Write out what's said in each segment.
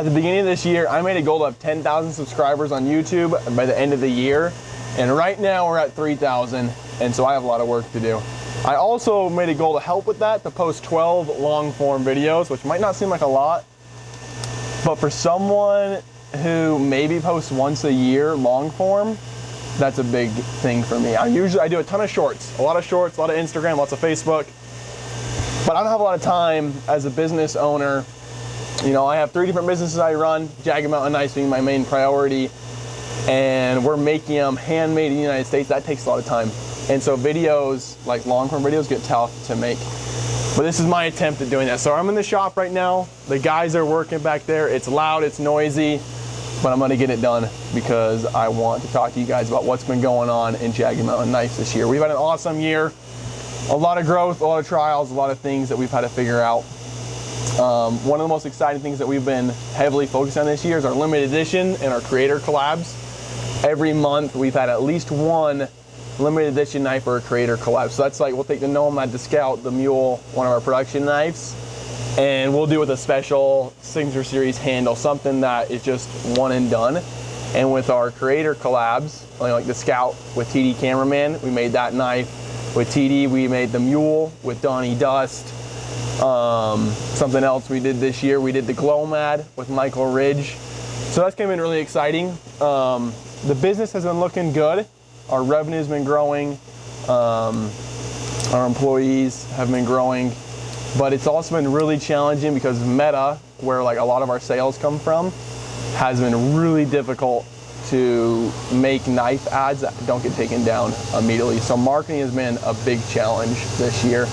At the beginning of this year, I made a goal to have 10,000 subscribers on YouTube by the end of the year. And right now we're at 3,000. And so I have a lot of work to do. I also made a goal to help with that, to post 12 long form videos, which might not seem like a lot, but for someone who maybe posts once a year long form, that's a big thing for me. I do a ton of shorts, a lot of Instagram, lots of Facebook, but I don't have a lot of time as a business owner. You know, I have 3 different businesses I run, Jagged Mountain Knives being my main priority, and we're making them handmade in the United States. That takes a lot of time. And so videos, like long form videos, get tough to make. But this is my attempt at doing that. So I'm in the shop right now. The guys are working back there. It's loud, it's noisy, but I'm gonna get it done because I want to talk to you guys about what's been going on in Jagged Mountain Knives this year. We've had an awesome year, a lot of growth, a lot of trials, a lot of things that we've had to figure out. One of the most exciting things that we've been heavily focused on this year is our limited edition and our creator collabs. Every month we've had at least one limited edition knife or a creator collab. So that's like, we'll take the Nomad, the Scout, the Mule, one of our production knives, and we'll do with a special Signature Series handle, something that is just one and done. And with our creator collabs, like the Scout with TD Cameraman, we made that knife. With TD, we made the Mule with Donnie Dust. Something else we did this year, we did the Glomad with Michael Ridge. So that's been really exciting. The business has been looking good. Our revenue's been growing. Our employees have been growing. But it's also been really challenging because Meta, where like a lot of our sales come from, has been really difficult to make knife ads that don't get taken down immediately. So marketing has been a big challenge this year.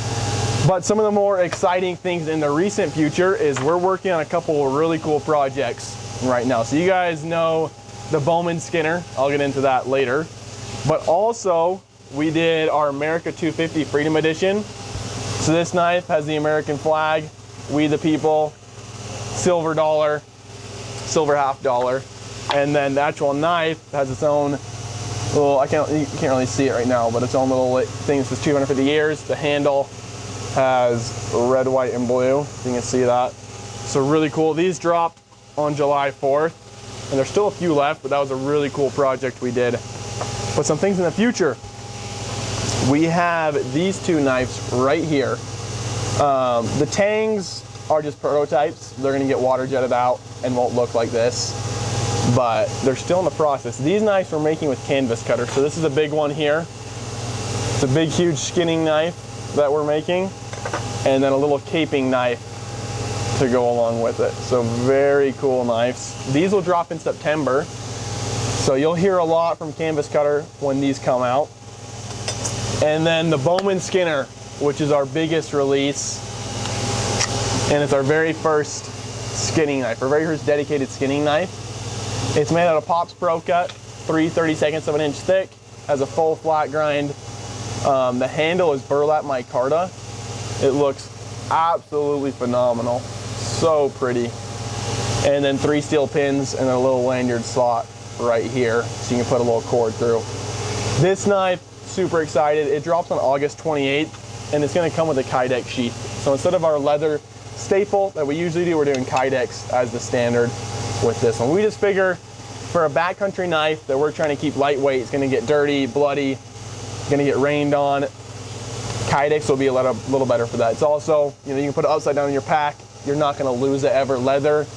But some of the more exciting things in the recent future is we're working on a couple of really cool projects right now. So you guys know the Bowman Skinner. I'll get into that later. But also, we did our America 250 Freedom Edition. So this knife has the American flag, we the people, silver dollar, silver half dollar. And then the actual knife has its own little, you can't really see it right now, but its own little thing that says 250 years. The handle has red, white, and blue. You can see that. So really cool. These dropped on July 4th, and there's still a few left, but that was a really cool project we did. But some things in the future. We have these 2 knives right here. The Tangs are just prototypes. They're gonna get water jetted out and won't look like this, but they're still in the process. These knives we're making with canvas cutter. So this is a big one here. It's a big, huge skinning knife that we're making, and then a little caping knife to go along with it. So very cool knives. These will drop in September. So you'll hear a lot from Canvas Cutter when these come out. And then the Bowman Skinner, which is our biggest release. And it's our very first skinning knife, our very first dedicated skinning knife. It's made out of Pops Pro Cut, 3 32/2 of an inch thick, has a full flat grind. The handle is burlap micarta. It looks absolutely phenomenal. So pretty. And then 3 steel pins and a little lanyard slot right here, so you can put a little cord through. This knife, super excited. It drops on August 28th, and it's gonna come with a Kydex sheath. So instead of our leather staple that we usually do, we're doing Kydex as the standard with this one. We just figure for a backcountry knife that we're trying to keep lightweight, it's gonna get dirty, bloody, gonna get rained on. Kydex will be a little better for that. It's also, you can put it upside down in your pack. You're not gonna lose it ever. Leather,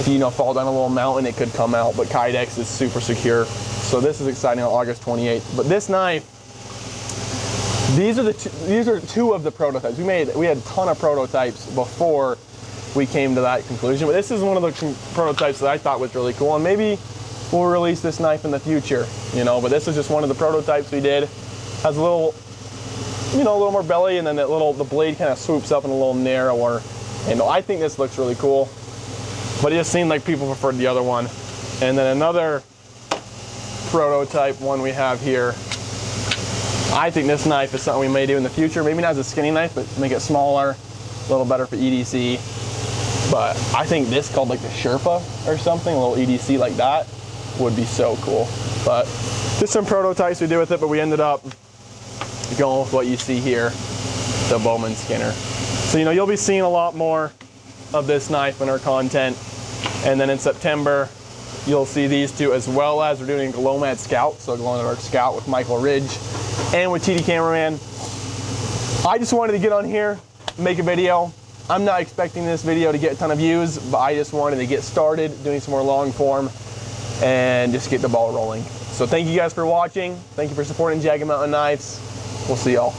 if you fall down a little mountain, it could come out, but Kydex is super secure. So this is exciting on August 28th. But this knife, these are 2 of the prototypes. We had a ton of prototypes before we came to that conclusion, but this is one of the prototypes that I thought was really cool, and maybe we'll release this knife in the future, but this is just one of the prototypes we did. Has a little, a little more belly, and then the blade kind of swoops up in a little narrower handle. I think this looks really cool, but it just seemed like people preferred the other one. And then another prototype one we have here. I think this knife is something we may do in the future. Maybe not as a skinning knife, but make it smaller, a little better for EDC. But I think this, called like the Sherpa or something, a little EDC like that, would be so cool. But just some prototypes we did with it, but we ended up going with what you see here, the Bowman Skinner. So you'll be seeing a lot more of this knife in our content And then in September, you'll see these two, as well as we're doing a Glow-Mad Scout, so glow-in-the-dark Scout with Michael Ridge and with TD Cameraman. I just wanted to get on here, make a video. I'm not expecting this video to get a ton of views, but I just wanted to get started doing some more long form and just get the ball rolling. So thank you guys for watching. Thank you for supporting Jagged Mountain Knives. We'll see y'all.